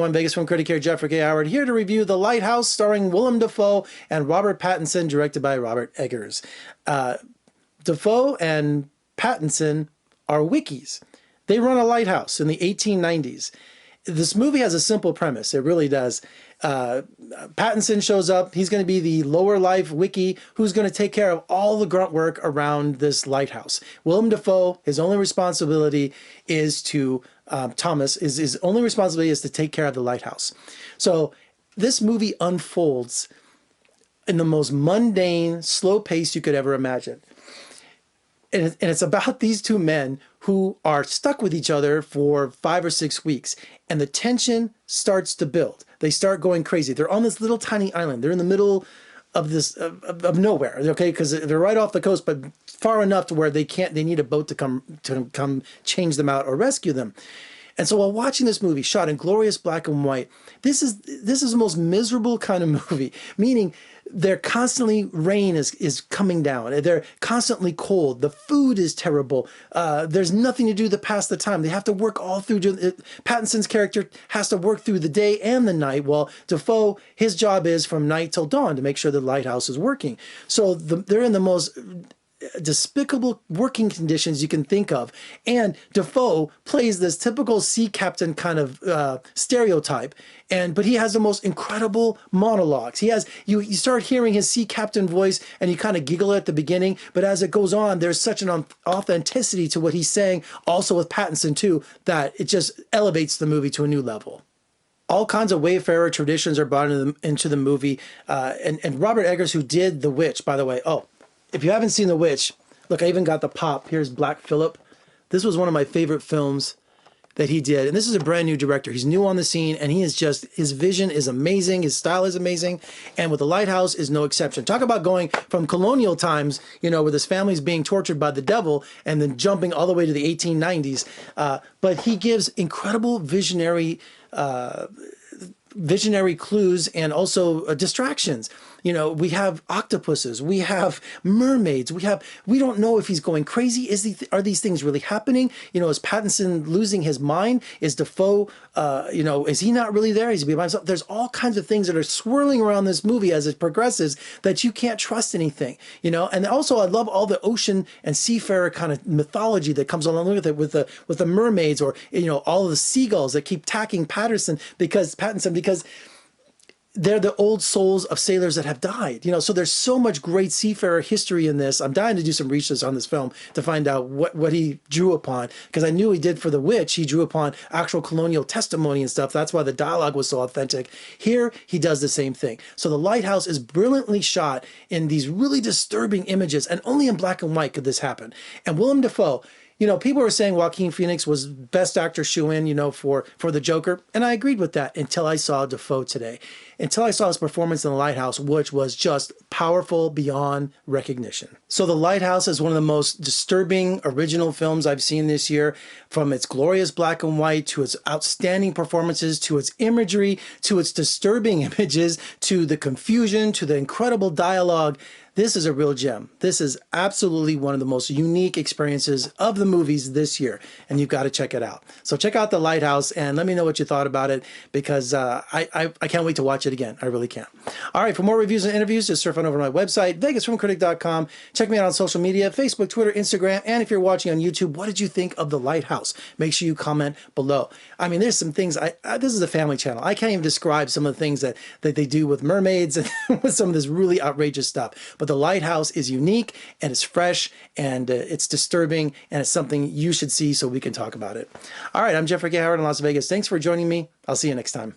everyone. Vegas from Critic here, Jeffrey K. Howard, here to review The Lighthouse, starring Willem Dafoe and Robert Pattinson, directed by Robert Eggers. Dafoe and Pattinson are wikis. They run a lighthouse in the 1890s. This movie has a simple premise. It really does. Pattinson shows up. He's going to be the lower life wiki who's going to take care of all the grunt work around this lighthouse. Willem Dafoe, his only responsibility is to, his only responsibility is to take care of the lighthouse. So this movie unfolds in the most mundane, slow pace you could ever imagine. And it's about these two men who are stuck with each other for 5 or 6 weeks. And the tension starts to build. They start going crazy. They're on this little tiny island. They're in the middle of this of nowhere, okay? Because they're right off the coast, but far enough to where they need a boat to come change them out or rescue them. And so while watching this movie shot in glorious black and white, this is the most miserable kind of movie, meaning they're constantly, rain is coming down. They're constantly cold. The food is terrible. There's nothing to do to pass the time. They have to work all through. Pattinson's character has to work through the day and the night, while Dafoe, his job is from night till dawn to make sure the lighthouse is working. So they're in the most despicable working conditions you can think of, and Dafoe plays this typical sea captain kind of stereotype, but he has the most incredible monologues. He has you start hearing his sea captain voice and you kind of giggle at the beginning, but as it goes on, there's such an authenticity to what he's saying, also with Pattinson too, that it just elevates the movie to a new level. All kinds of Wayfarer traditions are brought into the movie, and Robert Eggers, who did The Witch, by the way. Oh, if you haven't seen The Witch, look, I even got the pop. Here's Black Phillip. This was one of my favorite films that he did. And this is a brand new director. He's new on the scene, and he is just, his vision is amazing. His style is amazing. And with The Lighthouse is no exception. Talk about going from colonial times, you know, where this family's being tortured by the devil, and then jumping all the way to the 1890s. But he gives incredible visionary clues and also distractions. You know, we have octopuses, we have mermaids, we don't know if he's going crazy. Are these things really happening? You know, is Pattinson losing his mind? Is Dafoe, you know, is he not really there? Is he by himself? There's all kinds of things that are swirling around this movie as it progresses that you can't trust anything, you know? And also I love all the ocean and seafarer kind of mythology that comes along with it, with the mermaids, or, you know, all of the seagulls that keep attacking Pattinson because they're the old souls of sailors that have died, you know. So there's so much great seafarer history in this. I'm dying to do some research on this film to find out what he drew upon, because I knew he did for The Witch. He drew upon actual colonial testimony and stuff. That's why the dialogue was so authentic. Here, he does the same thing. So The Lighthouse is brilliantly shot in these really disturbing images, and only in black and white could this happen. And Willem Dafoe, you know, people were saying Joaquin Phoenix was best actor shoe-in, you know, for the Joker. And I agreed with that until I saw Dafoe today. Until I saw his performance in The Lighthouse, which was just powerful beyond recognition. So The Lighthouse is one of the most disturbing original films I've seen this year, from its glorious black and white, to its outstanding performances, to its imagery, to its disturbing images, to the confusion, to the incredible dialogue. This is a real gem. This is absolutely one of the most unique experiences of the movies this year, and you've got to check it out. So check out The Lighthouse and let me know what you thought about it, because I can't wait to watch it again. I really can't. All right, for more reviews and interviews, just surf on over to my website, vegasfromcritic.com. Check me out on social media, Facebook, Twitter, Instagram, and if you're watching on YouTube, what did you think of The Lighthouse? Make sure you comment below. I mean, there's some things, this is a family channel. I can't even describe some of the things that they do with mermaids and with some of this really outrageous stuff. But The Lighthouse is unique, and it's fresh, and it's disturbing, and it's something you should see so we can talk about it. All right, I'm Jeffrey K. Howard in Las Vegas. Thanks for joining me. I'll see you next time.